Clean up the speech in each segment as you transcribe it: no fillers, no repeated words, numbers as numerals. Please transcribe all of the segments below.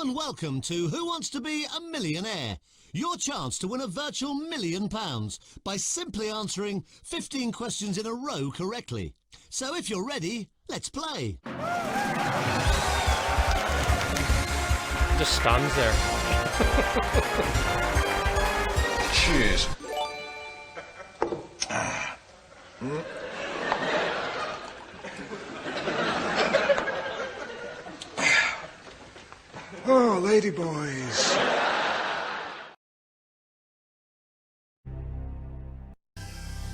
and welcome to Who Wants to Be a Millionaire? Your chance to win a virtual £1,000,000 by simply answering 15 questions in a row correctly. So if you're ready, let's play. Just stands there. Cheers. Oh, lady boys.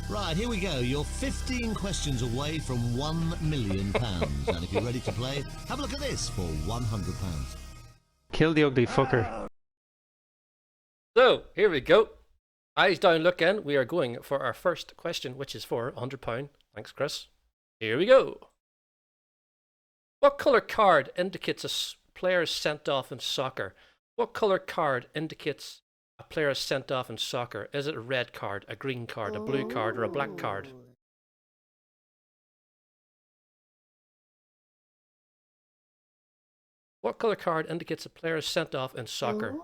Right, here we go. You're 15 questions away from £1,000,000. And if you're ready to play, have a look at this for £100. Kill the ugly fucker. So, here we go. Eyes down, look in. We are going for our first question, which is for £100. Thanks, Chris. Here we go. What colour card indicates a player is sent off in soccer? What colour card indicates a player is sent off in soccer? Is it a red card, a green card, a blue card, or a black card? What colour card indicates a player is sent off in soccer?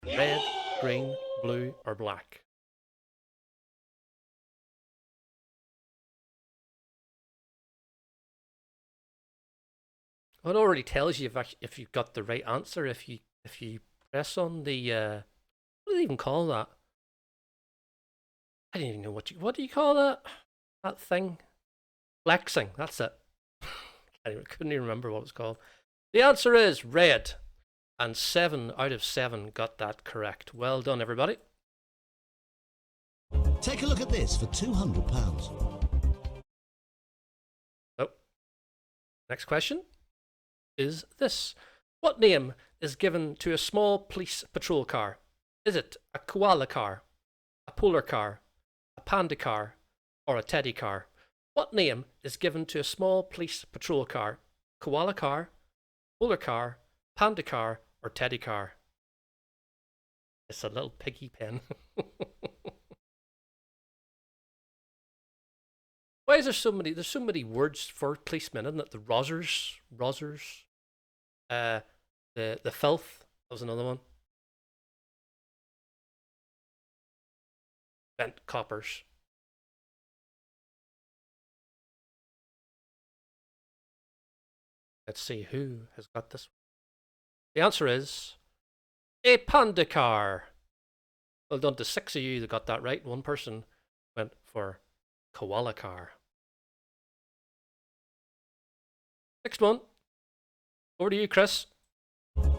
Red, green, blue, or black? It already tells you if you've got the right answer if you press on the what do they even call that? I didn't even know what do you call that thing? Flexing. That's it. I couldn't even remember what it was called. The answer is red, and 7 out of 7 got that correct. Well done, everybody. Take a look at this for £200. Oh, next question is this. What name is given to a small police patrol car? Is it a koala car, a polar car, a panda car, or a teddy car? What name is given to a small police patrol car? Koala car, polar car, panda car, or teddy car? It's a little piggy pen. Why is there so many? There's so many words for policemen, isn't it? The rozzers, the filth. That was another one. Bent coppers. Let's see who has got this one. The answer is a panda car. Well done to 6 of you that got that right. One person went for koala car. Next one. Over to you, Chris.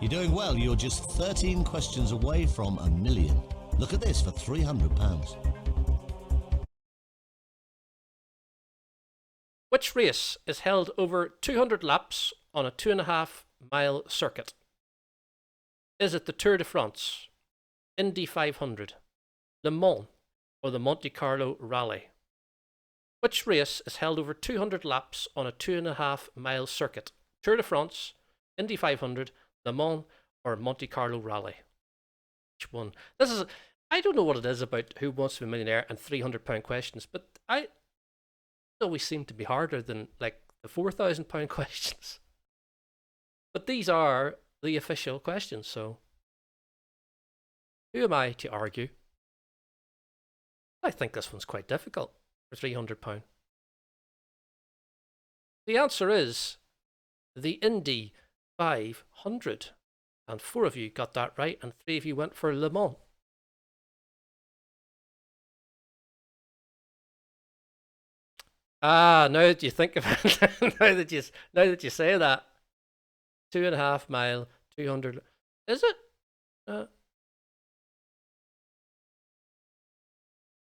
You're doing well. You're just 13 questions away from £1 million. Look at this for £300. Which race is held over 200 laps on a 2.5-mile circuit? Is it the Tour de France, Indy 500, Le Mans, or the Monte Carlo Rally? Which race is held over 200 laps on a 2.5-mile circuit? Tour de France, Indy 500, Le Mans, or Monte Carlo Rally? Which one? I don't know what it is about Who Wants to Be a Millionaire and £300 questions, but it always seem to be harder than like the £4,000 questions. But these are the official questions, so who am I to argue? I think this one's quite difficult for £300. The answer is the Indy 500. And 4 of you got that right, and 3 of you went for Le Mans. Now that you think of it, now that you say that, 2.5 mile, 200. Is it?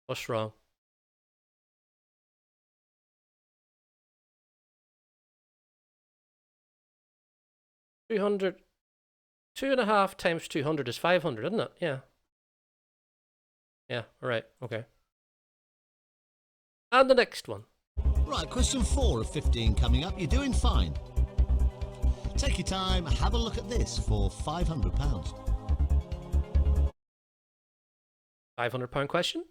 What's wrong? $200. 2.5 times 200 is 500, isn't it? Yeah. Yeah, all right, okay. And the next one. Right, question 4 of 15 coming up. You're doing fine. Take your time, have a look at this for £500. £500 question.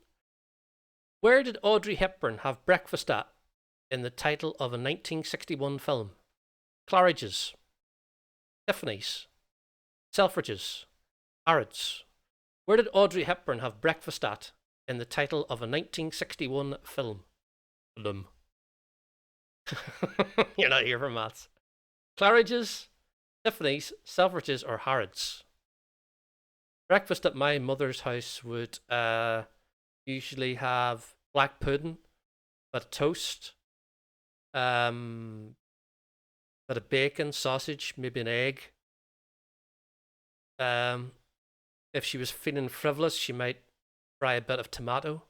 Where did Audrey Hepburn have breakfast at in the title of a 1961 film? Claridge's, Tiffany's, Selfridges, Harrods. Where did Audrey Hepburn have breakfast at in the title of a 1961 film? You're not here for maths. Claridge's, Tiffany's, Selfridges, or Harrods? Breakfast at my mother's house would usually have black pudding, but toast, bit of bacon, sausage, maybe an egg. If she was feeling frivolous, she might fry a bit of tomato.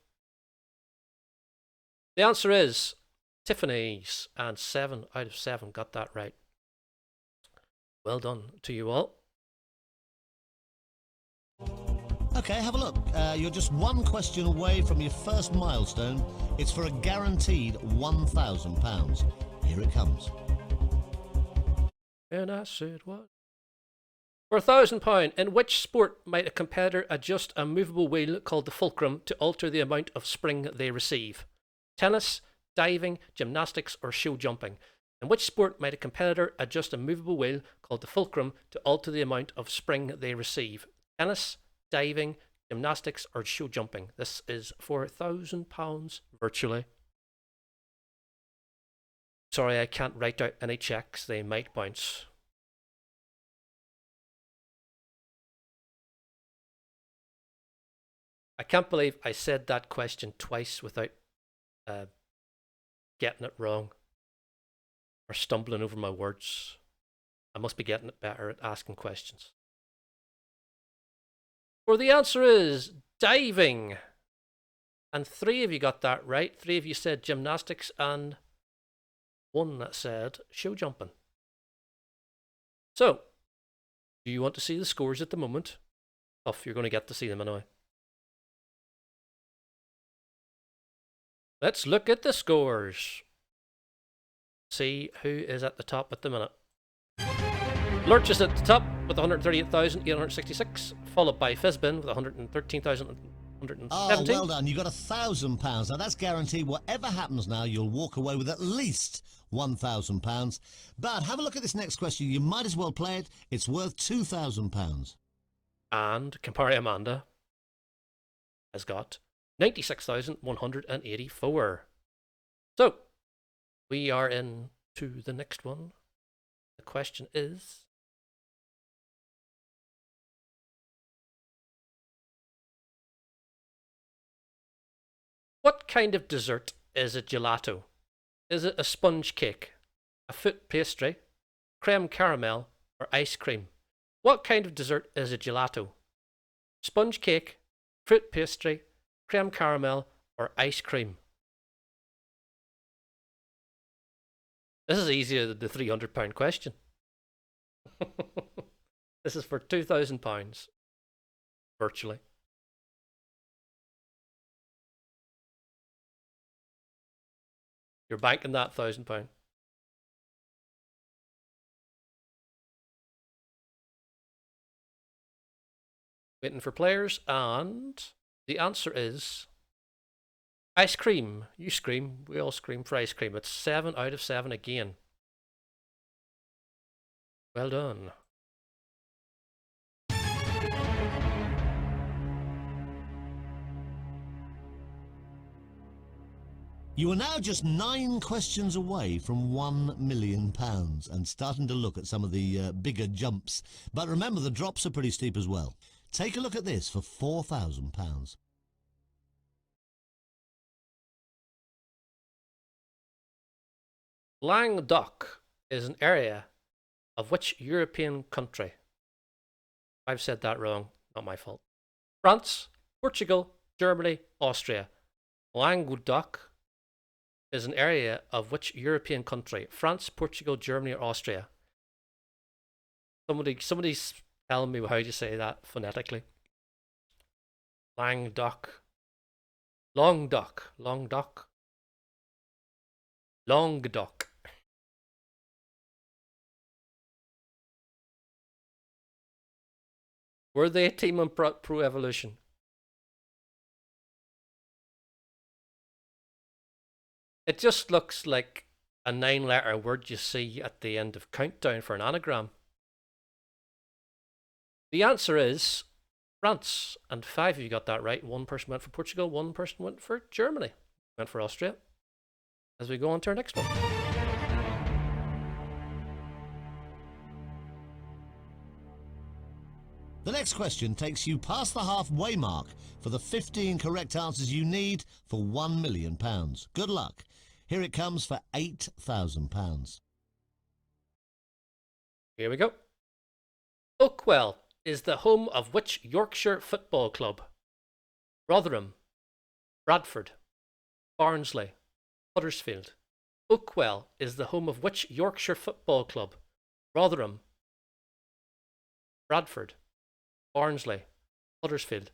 The answer is Tiffany's, and 7 out of 7 got that right. Well done to you all. Okay, have a look. You're just one question away from your first milestone. It's for a guaranteed £1,000. Here it comes. And I said what? For £1,000, in which sport might a competitor adjust a movable wheel called the fulcrum to alter the amount of spring they receive? Tennis, diving, gymnastics, or show jumping? In which sport might a competitor adjust a movable wheel called the fulcrum to alter the amount of spring they receive? Tennis, diving, gymnastics, or show jumping? This is for £1,000 virtually. Sorry, I can't write out any checks. They might bounce. I can't believe I said that question twice without getting it wrong or stumbling over my words. I must be getting better at asking questions. Well, the answer is diving. And 3 of you got that right. 3 of you said gymnastics and 1 that said show jumping. So, do you want to see the scores at the moment? Tough, you're going to get to see them anyway. Let's look at the scores. See who is at the top at the minute. Lurch is at the top with 138,866, followed by Fizbin with 113,170. Oh, well done. You got £1,000. Now, that's guaranteed. Whatever happens now, you'll walk away with at least £1,000. But have a look at this next question. You might as well play it. It's worth £2,000. And Campari Amanda has got 96,184. So, we are in to the next one. The question is, what kind of dessert is a gelato? Is it a sponge cake, a fruit pastry, creme caramel, or ice cream? What kind of dessert is a gelato? Sponge cake, fruit pastry, creme caramel, or ice cream? This is easier than the £300 question. This is for £2,000, virtually. You're banking that £1,000. Waiting for players, and the answer is ice cream. You scream, we all scream for ice cream. It's 7 out of 7 again. Well done. You are now just 9 questions away from £1 million and starting to look at some of the bigger jumps. But remember, the drops are pretty steep as well. Take a look at this for £4,000. Languedoc is an area of which European country? I've said that wrong, not my fault. France, Portugal, Germany, Austria. Languedoc is an area of which European country? France, Portugal, Germany, or Austria? Somebody's telling me how to say that phonetically. Languedoc. Languedoc. Languedoc. Languedoc. Were they a team on Pro Evolution? It just looks like a 9-letter word you see at the end of Countdown for an anagram. The answer is France, and 5 of you got that right. One person went for Portugal, one person went for Germany, went for Austria. As we go on to our next one. The next question takes you past the halfway mark for the 15 correct answers you need for £1 million. Good luck. Here it comes for £8,000. Here we go. Oakwell is the home of which Yorkshire football club? Rotherham, Bradford, Barnsley, Huddersfield. Oakwell is the home of which Yorkshire football club? Rotherham, Bradford, Barnsley, Huddersfield.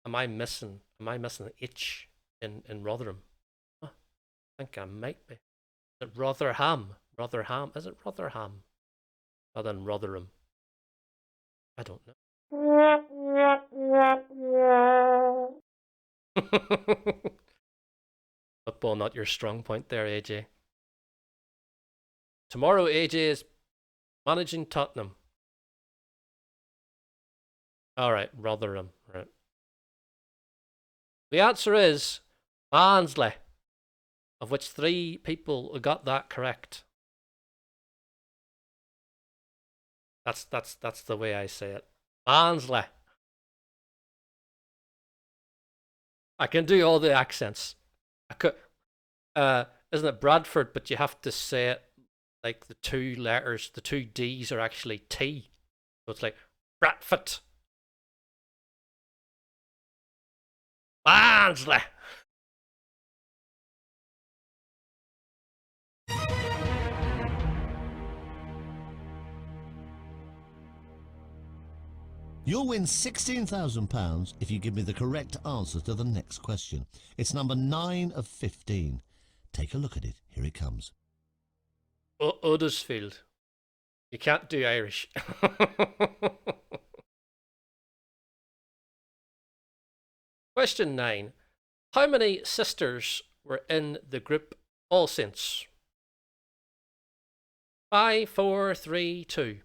Am I missing an H in Rotherham? Huh, I think I might be. Is it Rotherham? Rotherham? Is it Rotherham? Rather than Rotherham. I don't know. Football not your strong point there, AJ. Tomorrow, AJ is managing Tottenham. Alright, Rotherham. Right. The answer is Barnsley, of which 3 people got that correct. That's the way I say it. Barnsley. I can do all the accents. I could, isn't it Bradford? But you have to say it like the 2 letters, the 2 D's are actually T. So it's like Bradford. Barnsley. You'll win £16,000 if you give me the correct answer to the next question. It's number 9 of 15. Take a look at it. Here it comes. Huddersfield. You can't do Irish. Question 9. How many sisters were in the group All Saints? 5, 4, 3, 2.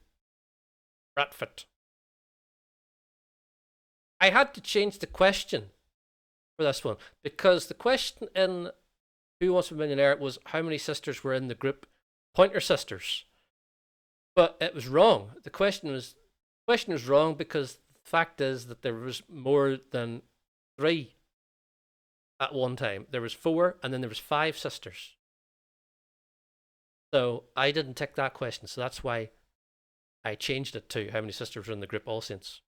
Bradford. I had to change the question for this one because the question in Who Wants to Be a Millionaire was how many sisters were in the group Pointer Sisters. But it was wrong. The question was wrong because the fact is that there was more than 3 at one time. There was 4 and then there was 5 sisters. So I didn't tick that question, so that's why I changed it to how many sisters were in the group All Saints.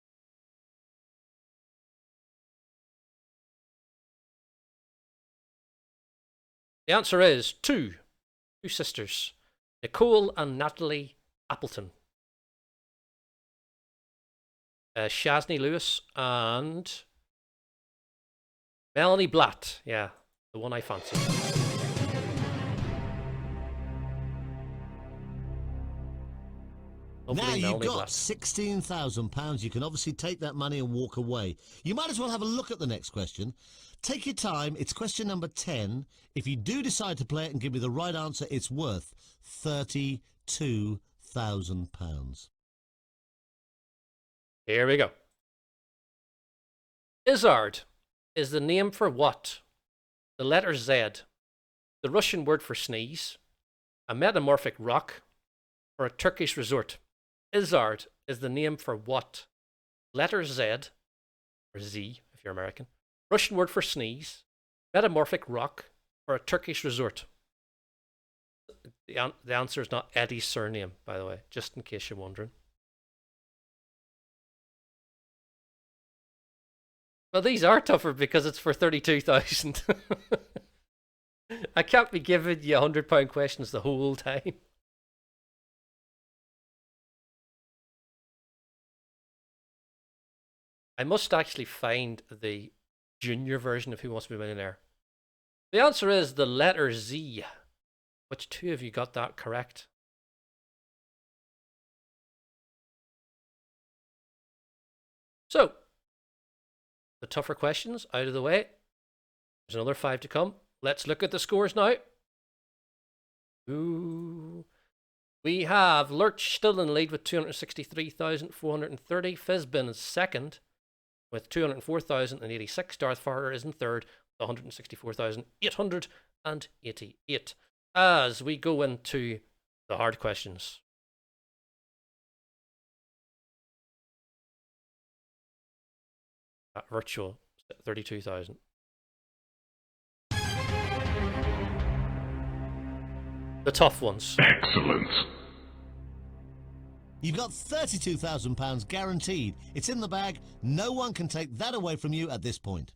The answer is 2. 2 sisters. Nicole and Natalie Appleton. Shazney Lewis and Melanie Blatt. Yeah, the one I fancy. Now you've got £16,000. You can obviously take that money and walk away. You might as well have a look at the next question. Take your time. It's question number 10. If you do decide to play it and give me the right answer, it's worth £32,000. Here we go. Izzard is the name for what? The letter Z, the Russian word for sneeze, a metamorphic rock, or a Turkish resort. Izzard is the name for what? Letter Z, or Z if you're American, Russian word for sneeze, metamorphic rock, or a Turkish resort. The answer is not Eddie's surname, by the way, just in case you're wondering. Well, these are tougher because it's for 32,000. I can't be giving you £100 questions the whole time. I must actually find the junior version of Who Wants to Be a Millionaire. The answer is the letter Z. Which 2 of you got that correct? So, the tougher questions out of the way. There's another 5 to come. Let's look at the scores now. Ooh. We have Lurch still in the lead with 263,430. Fizbin is second with 204,086. Darth Farter is in third with 164,888. As we go into the hard questions. At virtual 32,000. The tough ones. Excellent. You've got £32,000 guaranteed. It's in the bag. No one can take that away from you at this point.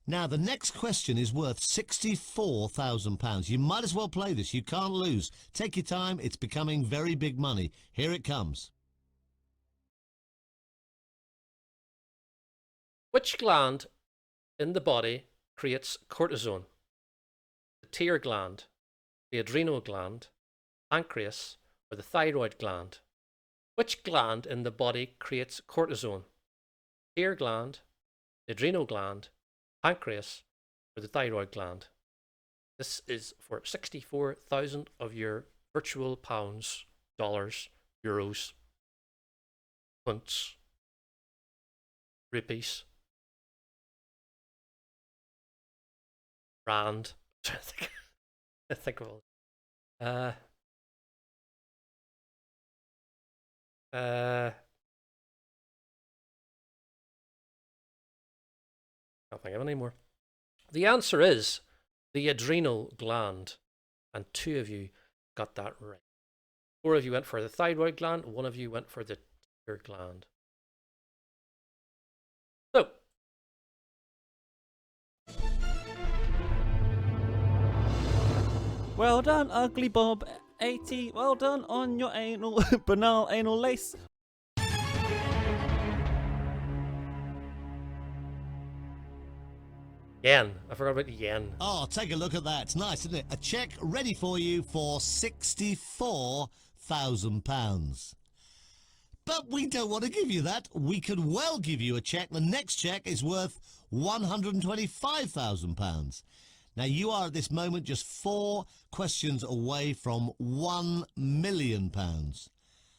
Now, the next question is worth £64,000. You might as well play this. You can't lose. Take your time. It's becoming very big money. Here it comes. Which gland in the body creates cortisone? The tear gland, the adrenal gland, pancreas, or the thyroid gland? Which gland in the body creates cortisone? Tear gland, the adrenal gland, pancreas, or the thyroid gland? This is for 64,000 of your virtual pounds, dollars, euros, punts, rupees, rand. I think of all. Can't think of any more. The answer is the adrenal gland, and 2 of you got that right. 4 of you went for the thyroid gland, 1 of you went for the tear gland. So, well done, Ugly Bob 80. Well done on your anal, banal anal lace. yen. I forgot about the yen. Oh, take a look at that. It's nice, isn't it? A cheque ready for you for £64,000. But we don't want to give you that. We could well give you a cheque. The next cheque is worth £125,000. Now, you are at this moment just 4 questions away from £1 million.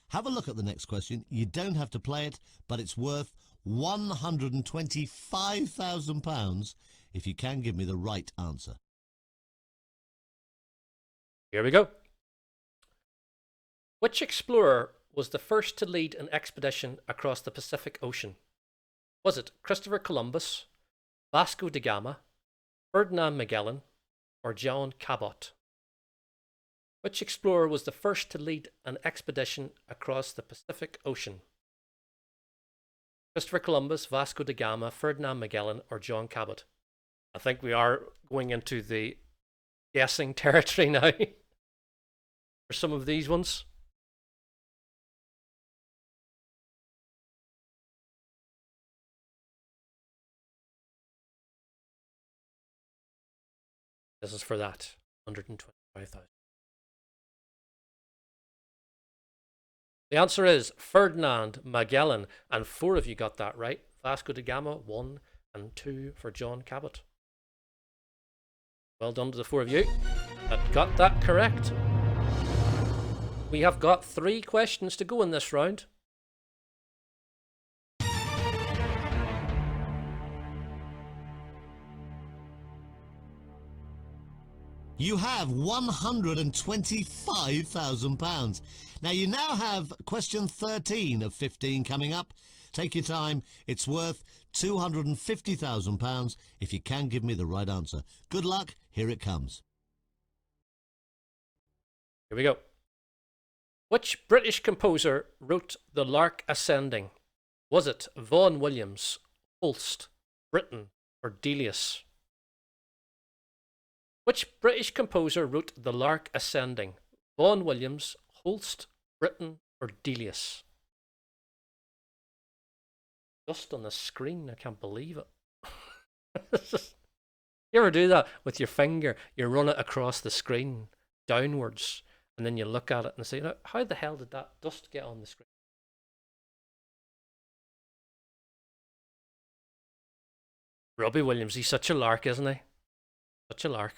Have a look at the next question. You don't have to play it, but it's worth £125,000 if you can give me the right answer. Here we go. Which explorer was the first to lead an expedition across the Pacific Ocean? Was it Christopher Columbus, Vasco da Gama, Ferdinand Magellan, or John Cabot? Which explorer was the first to lead an expedition across the Pacific Ocean? Christopher Columbus, Vasco da Gama, Ferdinand Magellan, or John Cabot? I think we are going into the guessing territory now for some of these ones. This is for that 125,000. The answer is Ferdinand Magellan, and 4 of you got that right. Vasco da Gama, 1 and 2 for John Cabot. Well done to the 4 of you that got that correct. We have got 3 questions to go in this round. You have £125,000. Now, you now have question 13 of 15 coming up. Take your time. It's worth £250,000 if you can give me the right answer. Good luck. Here it comes. Here we go. Which British composer wrote The Lark Ascending? Was it Vaughan Williams, Holst, Britten, or Delius? Which British composer wrote The Lark Ascending? Vaughan Williams, Holst, Britten, or Delius? Just on the screen, I can't believe it. You ever do that with your finger? You run it across the screen downwards, and then you look at it and say, how the hell did that dust get on the screen? Robbie Williams, he's such a lark, isn't he? Such a lark.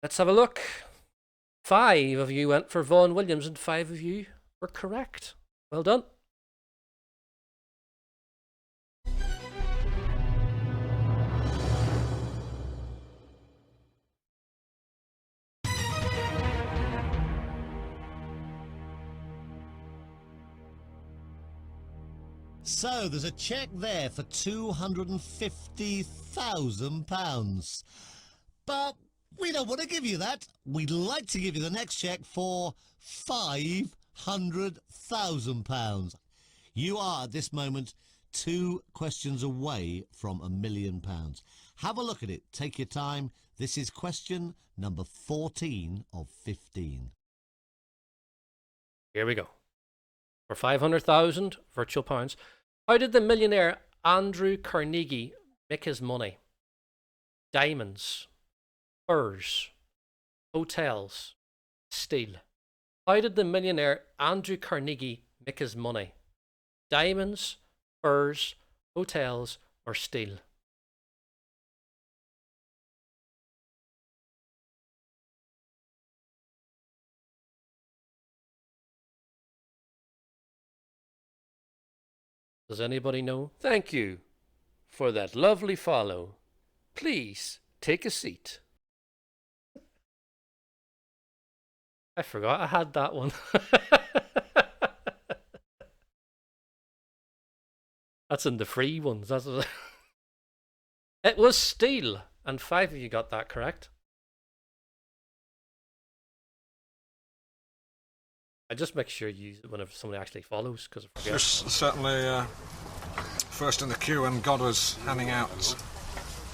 Let's have a look. 5 of you went for Vaughan Williams and 5 of you were correct. Well done. So there's a cheque there for £250,000. But we don't want to give you that. We'd like to give you the next cheque for £500,000. You are at this moment 2 questions away from £1 million. Have a look at it. Take your time. This is question number 14 of 15. Here we go. For 500,000 virtual pounds, how did the millionaire Andrew Carnegie make his money? Diamonds, furs, hotels, steel. How did the millionaire Andrew Carnegie make his money? Diamonds, furs, hotels, or steel? Does anybody know? Thank you for that lovely follow. Please take a seat. I forgot I had that one. That's in the free ones. That's what it was steel, and 5 of you got that correct. I just make sure you use it whenever somebody actually follows, because I forget. You're certainly first in the queue when God was handing out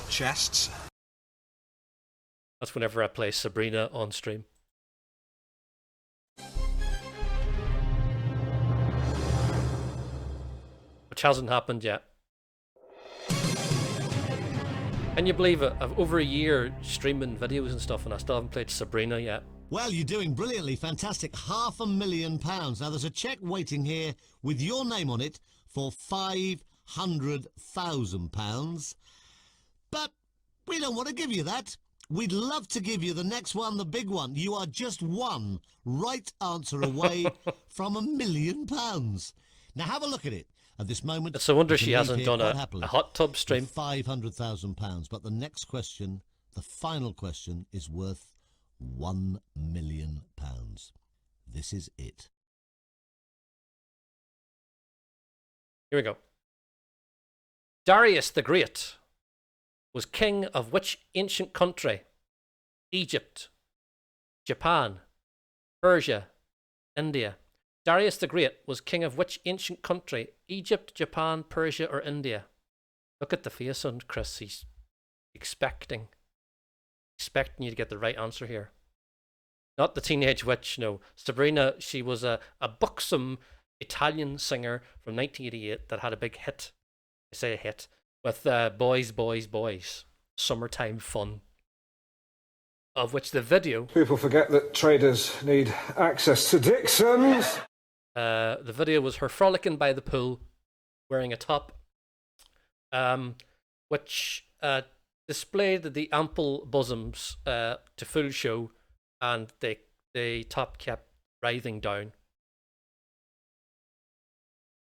chests. That's whenever I play Sabrina on stream. Which hasn't happened yet. Can you believe it? I've over a year streaming videos and stuff, and I still haven't played Sabrina yet. Well, you're doing brilliantly. Fantastic. £500,000. Now, there's a cheque waiting here with your name on it for £500,000. But we don't want to give you that. We'd love to give you the next one, the big one. You are just one right answer away from £1 million. Now, have a look at it. At this moment, It's a wonder you she can hasn't leave here done quite a happily hot tub stream. with £500,000. But the next question, the final question, is worth £1 million. This is it. Here we go. Darius the Great was king of which ancient country? Egypt, Japan, Persia, India. Darius the Great was king of which ancient country? Egypt, Japan, Persia, or India? Look at the face on Chris. He's expecting you to get the right answer here. Not the teenage witch, no. Sabrina, she was a buxom Italian singer from 1988 that had a big hit. I say a hit. With Boys, Boys, Boys. Summertime Fun. Of which the video... People forget that traders need access to Dixon's. The video was her frolicking by the pool, wearing a top, which displayed the ample bosoms to full show, and the top kept writhing down.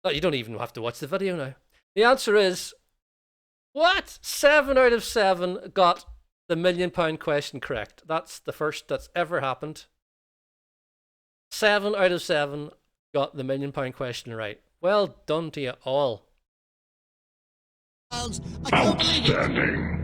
Oh, you don't even have to watch the video now. The answer is, what? 7 out of 7 got the £1 million question correct. That's the first that's ever happened. 7 out of 7 got the £1 million question right. Well done to you all. I can't believe it.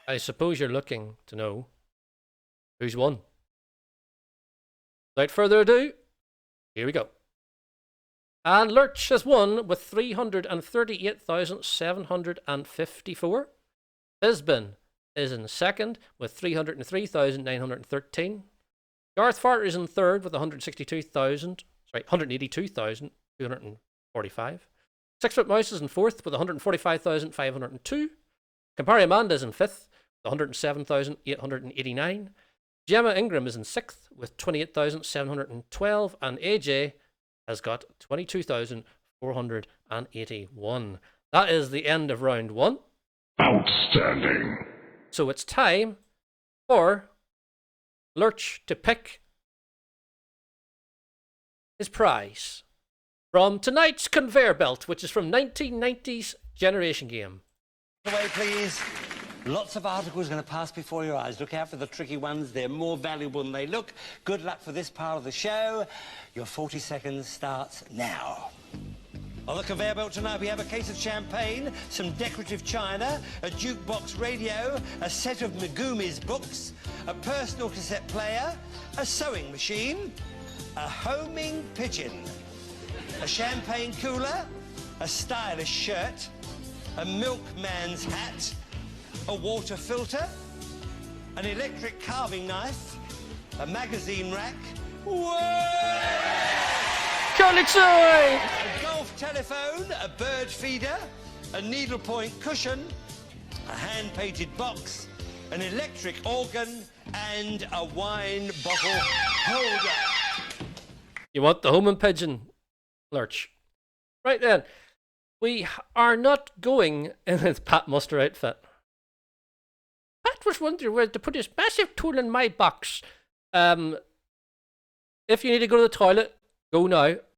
I suppose you're looking to know who's won. Without further ado, here we go. And Lurch has won with 338,754. Bisbin is in second with 303,913. Garth Fart is in third with 182,000. 245. 6 Foot Mouse is in 4th with 145,502. Campari Amanda is in 5th with 107,889. Gemma Ingram is in 6th with 28,712. And AJ has got 22,481. That is the end of round 1. Outstanding. So it's time for Lurch to pick his prize from tonight's conveyor belt, which is from 1990's Generation Game. Away, please. Lots of articles going to pass before your eyes. Look out for the tricky ones. They're more valuable than they look. Good luck for this part of the show. Your 40 seconds starts now. On the conveyor belt tonight, we have a case of champagne, some decorative china, a jukebox radio, a set of Megumi's books, a personal cassette player, a sewing machine, a homing pigeon, a champagne cooler, a stylish shirt, a milkman's hat, a water filter, an electric carving knife, a magazine rack, Curling a golf telephone, a bird feeder, a needlepoint cushion, a hand-painted box, an electric organ, and a wine bottle holder. You want the homing pigeon, Lurch? Right then, we are not going in his Pat Muster outfit. Pat was wondering where to put his massive tool in my box. If you need to go to the toilet, go now.